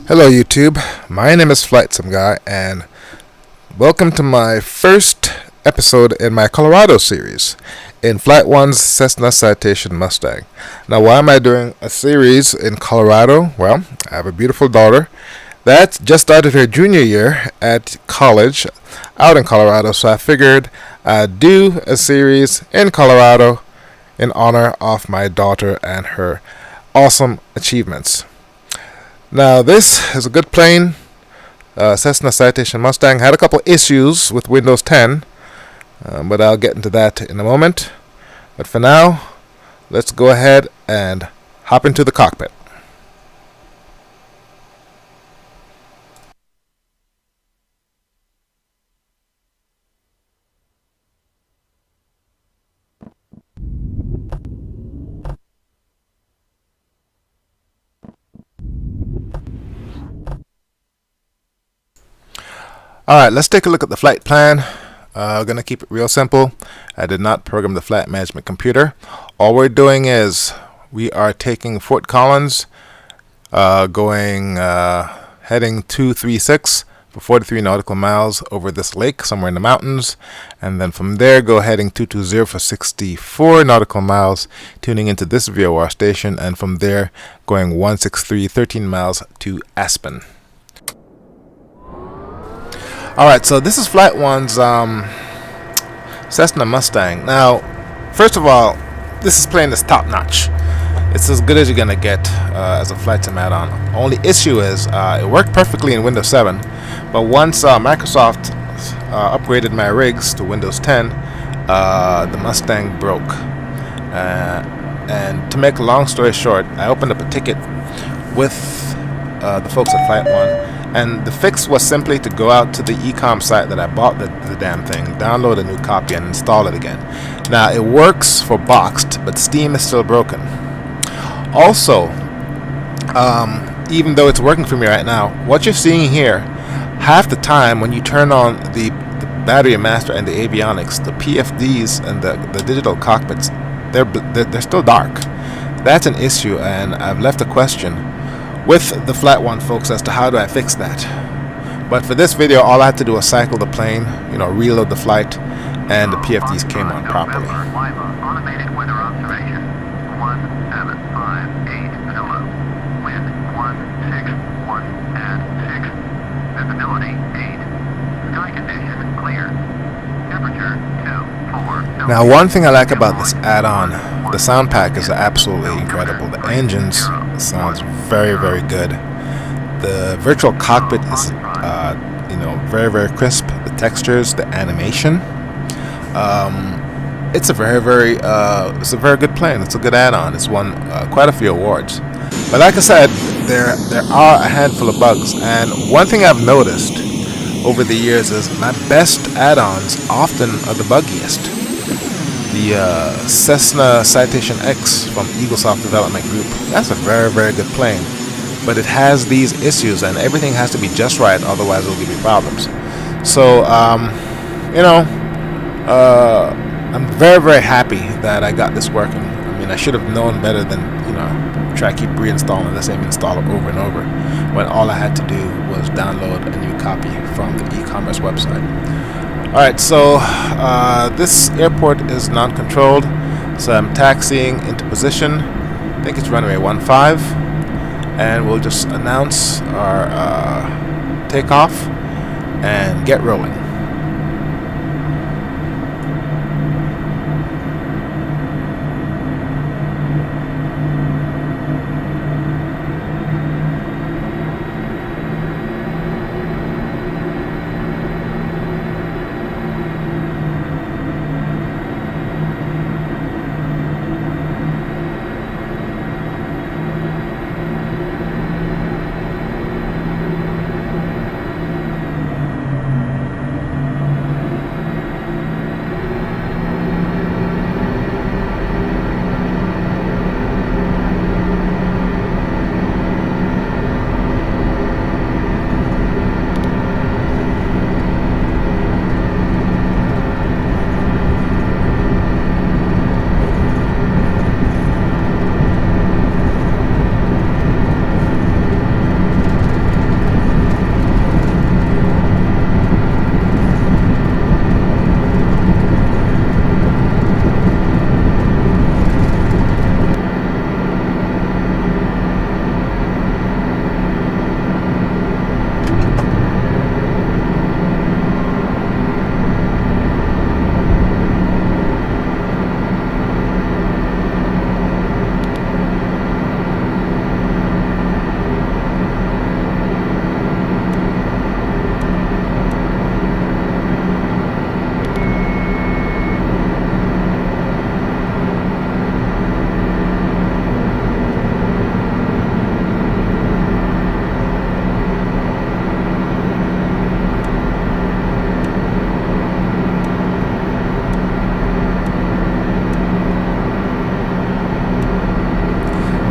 Hello YouTube, my name is Flightsimguy and welcome to my first episode in my Colorado series in Flight1's Cessna Citation Mustang. Now why am I doing a series in Colorado? Well, I have a beautiful daughter that just started her junior year at college out in Colorado, so I figured I'd do a series in Colorado in honor of my daughter and her awesome achievements. Now this is a good plane. Cessna Citation Mustang had a couple issues with Windows 10, but I'll get into that in a moment. But for now, let's go ahead and hop into the cockpit. Alright, let's take a look at the flight plan. Gonna keep it real simple. I did not program the flight management computer. All we're doing is we are taking Fort Collins, heading 236 for 43 nautical miles over this lake somewhere in the mountains, and then from there go heading 220 for 64 nautical miles, tuning into this VOR station, and from there going 163 13 miles to Aspen. Alright, so this is Flight1's Cessna Mustang. Now, first of all, this plane is top notch. It's as good as you're going to get as a flight sim add-on. Only issue is it worked perfectly in Windows 7, but once Microsoft upgraded my rigs to Windows 10, the Mustang broke. And to make a long story short, I opened up a ticket with the folks at Flight1. And the fix was simply to go out to the ecom site that I bought the damn thing, download a new copy, and install it again. Now, it works for boxed, but Steam is still broken. Also, even though it's working for me right now, what you're seeing here, half the time when you turn on the battery master and the avionics, the PFDs and the digital cockpits, they're still dark. That's an issue, and I've left a question with the Flight1 folks as to how do I fix that. But for this video, all I had to do was cycle the plane, reload the flight, and the PFDs came on properly. Automated weather observation 1758 Manila. Wind 161 at 6. Visibility 8. Sky condition clear. Temperature 24. Now, one thing I like about this add-on, the sound pack is absolutely incredible. The engines sounds very, very good. The virtual cockpit is, very, very crisp. The textures, the animation. It's a very, it's a very good plane. It's a good add-on. It's won quite a few awards. But like I said, there are a handful of bugs. And one thing I've noticed over the years is my best add-ons often are the buggiest. The Cessna Citation X from Eaglesoft Development Group, that's a very, very good plane, but it has these issues and everything has to be just right, otherwise it'll give you problems. So I'm very, very happy that I got this working. I mean, I should have known better than try to keep reinstalling the same installer over and over when all I had to do was download a new copy from the e-commerce website. Alright, so this airport is non-controlled, so I'm taxiing into position. I think it's runway 15, and we'll just announce our takeoff and get rolling.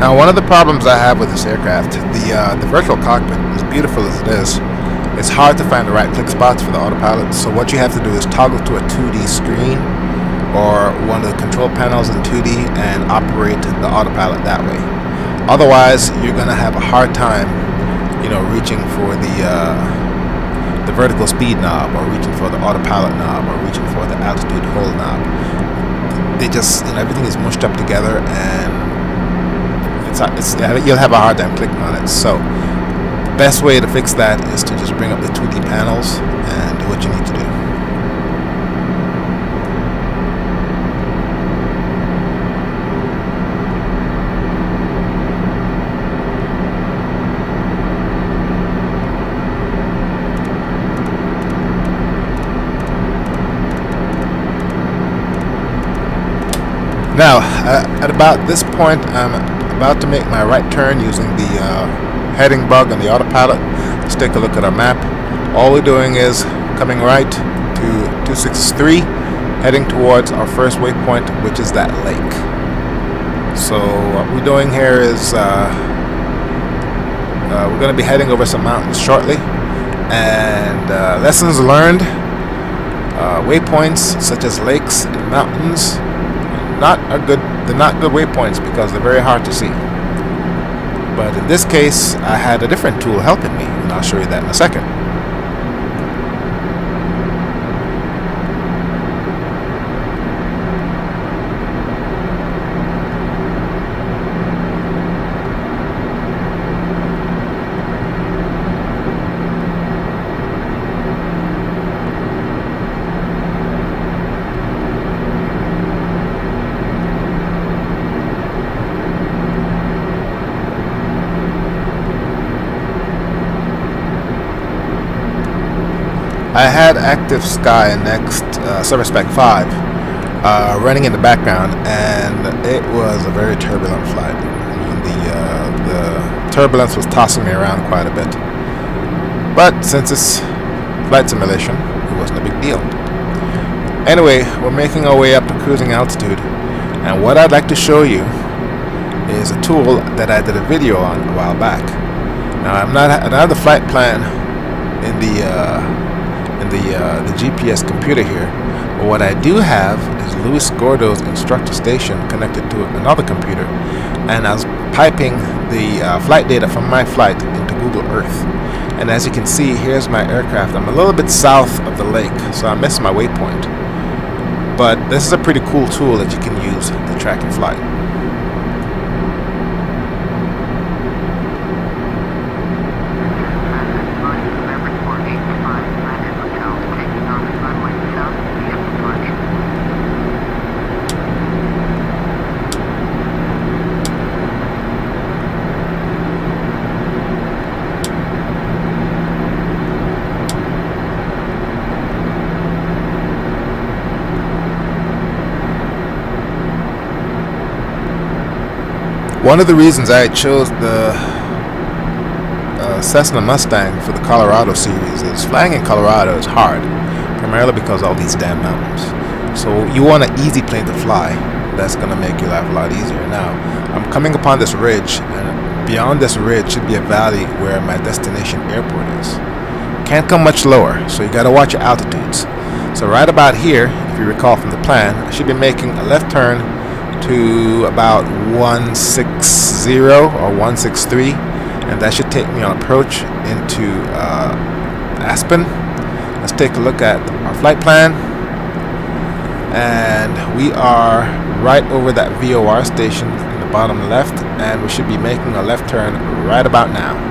Now, one of the problems I have with this aircraft, the virtual cockpit, as beautiful as it is, it's hard to find the right click spots for the autopilot. So what you have to do is toggle to a 2D screen or one of the control panels in 2D and operate the autopilot that way. Otherwise, you're going to have a hard time, reaching for the vertical speed knob, or reaching for the autopilot knob, or reaching for the altitude hold knob. They just, everything is mushed up together, and you'll have a hard time clicking on it. So the best way to fix that is to just bring up the 2D panels and do what you need to do. Now, at about this point, I'm about to make my right turn using the heading bug on the autopilot. Let's take a look at our map. All we're doing is coming right to 263, heading towards our first waypoint, which is that lake. So what we're doing here is we're going to be heading over some mountains shortly, and lessons learned, waypoints such as lakes and mountains, they're not good waypoints because they're very hard to see. But in this case, I had a different tool helping me, and I'll show you that in a second. I had Active Sky Next Service Spec 5 running in the background, and it was a very turbulent flight. The turbulence was tossing me around quite a bit. But since it's flight simulation, it wasn't a big deal. Anyway, we're making our way up to cruising altitude, and what I'd like to show you is a tool that I did a video on a while back. Now, I don't have the flight plan in the GPS computer here, but what I do have is Luis Gordo's instructor station connected to another computer, and I was piping the flight data from my flight into Google Earth. And as you can see, here's my aircraft. I'm a little bit south of the lake, so I missed my waypoint. But this is a pretty cool tool that you can use to track your flight. One of the reasons I chose the Cessna Mustang for the Colorado series is flying in Colorado is hard, primarily because of all these damn mountains. So you want an easy plane to fly. That's going to make your life a lot easier. Now, I'm coming upon this ridge, and beyond this ridge should be a valley where my destination airport is. Can't come much lower, so you got to watch your altitudes. So right about here, if you recall from the plan, I should be making a left turn to about 160 or 163, and that should take me on approach into Aspen. Let's take a look at our flight plan, and we are right over that VOR station in the bottom left, and we should be making a left turn right about now.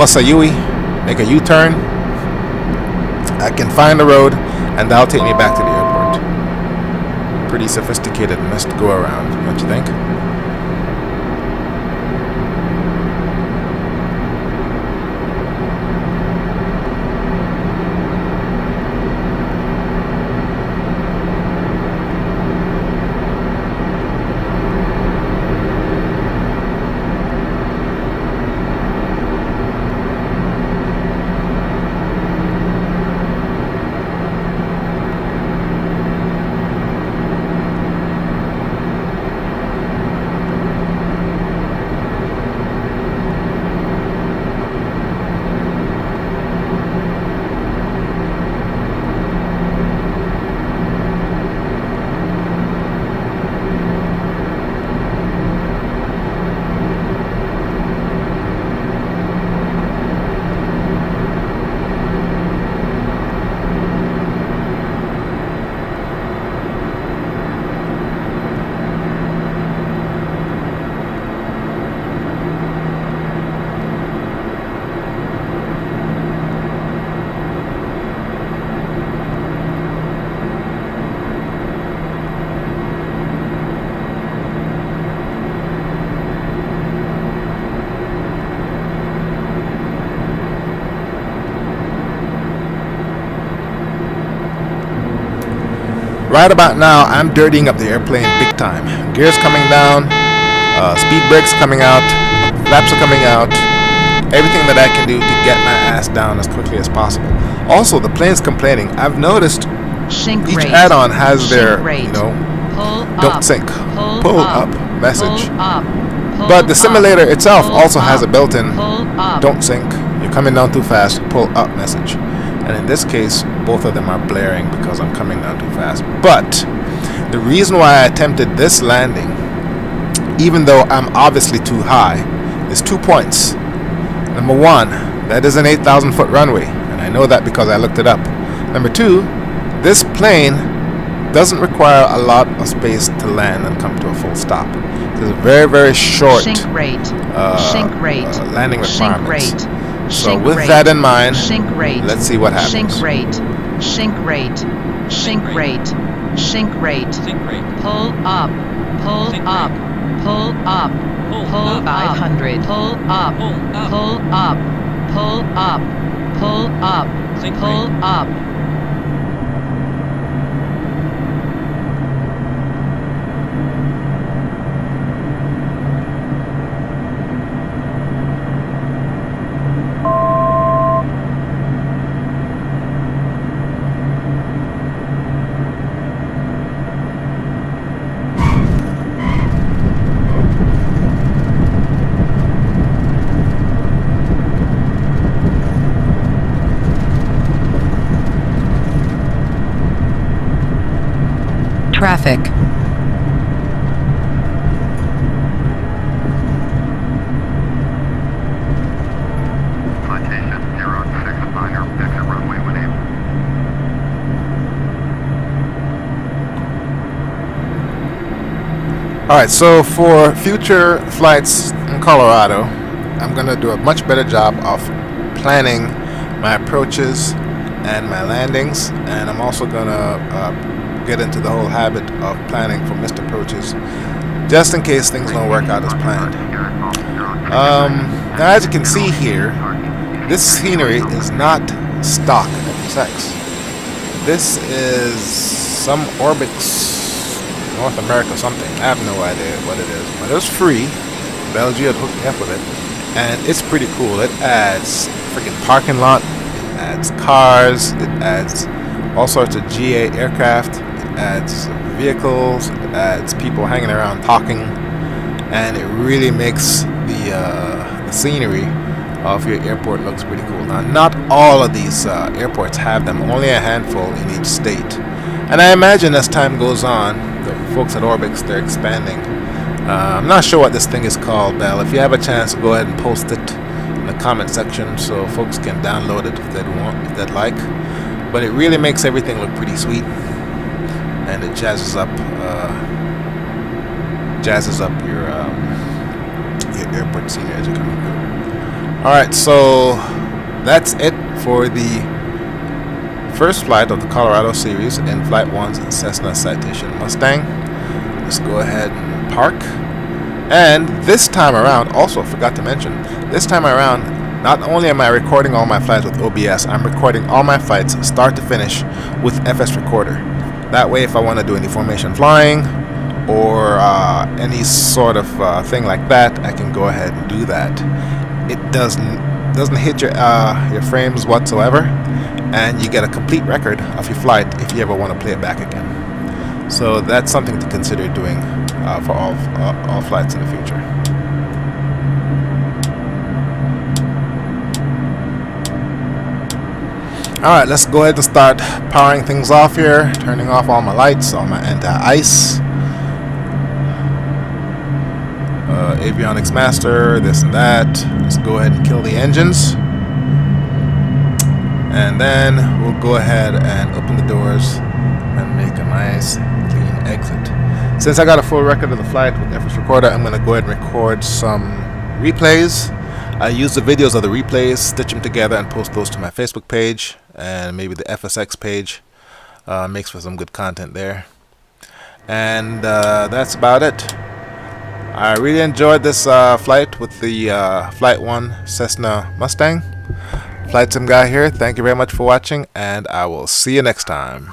bust a U-turn, make a U-turn. I can find the road, and that'll take me back to the airport. Pretty sophisticated must go around, don't you think? Right about now, I'm dirtying up the airplane big time. Gears coming down, speed brakes coming out, flaps are coming out, everything that I can do to get my ass down as quickly as possible. Also, the plane's complaining. I've noticed each add-on has their, don't sink, pull up message. But the simulator itself also has a built-in don't sink, you're coming down too fast, pull up message. And in this case, both of them are blaring because I'm coming down too fast. But the reason why I attempted this landing, even though I'm obviously too high, is 2 points. Number one, that is an 8,000 foot runway, and I know that because I looked it up. Number two, this plane doesn't require a lot of space to land and come to a full stop. There's a very, very short landing requirements. So with that in mind, let's see what happens. Sink rate. Pull up. Pull 500. Pull up. Traffic. Citation 069er, exit runway 18. Alright, so for future flights in Colorado, I'm going to do a much better job of planning my approaches and my landings, and I'm also going to get into the whole habit of planning for missed approaches, just in case things don't work out as planned. Now, as you can see here, this scenery is not stock FSX. This is some Orbix North America something. I have no idea what it is, but it was free. Belgium had hooked me up with it, and it's pretty cool. It adds freaking parking lot, it adds cars, it adds all sorts of GA aircraft, it adds vehicles, it adds people hanging around talking, and it really makes the scenery of your airport looks pretty cool. Now, not all of these airports have them, only a handful in each state. And I imagine as time goes on, the folks at Orbix, they're expanding. I'm not sure what this thing is called, Bell. If you have a chance, go ahead and post it in the comment section so folks can download it if they'd like. But it really makes everything look pretty sweet, and it jazzes up your airport scenery as you're coming through. Alright, so that's it for the first flight of the Colorado series in Flight1's Cessna Citation Mustang. Let's go ahead and park. And this time around, also forgot to mention, this time around, not only am I recording all my flights with OBS, I'm recording all my flights start to finish with FS Recorder. That way, if I want to do any formation flying or any sort of thing like that, I can go ahead and do that. It doesn't hit your frames whatsoever, and you get a complete record of your flight if you ever want to play it back again. So that's something to consider doing for all flights in the future. Alright, let's go ahead and start powering things off here, turning off all my lights, all my anti-ice, avionics master, this and that. Let's go ahead and kill the engines, and then we'll go ahead and open the doors and make a nice clean exit. Since I got a full record of the flight with FS Recorder, I'm going to go ahead and record some replays. I use the videos of the replays, stitch them together, and post those to my Facebook page and maybe the FSX page. Makes for some good content there. And that's about it. I really enjoyed this flight with the Flight1 Cessna Mustang. Flightsimguy here. Thank you very much for watching, and I will see you next time.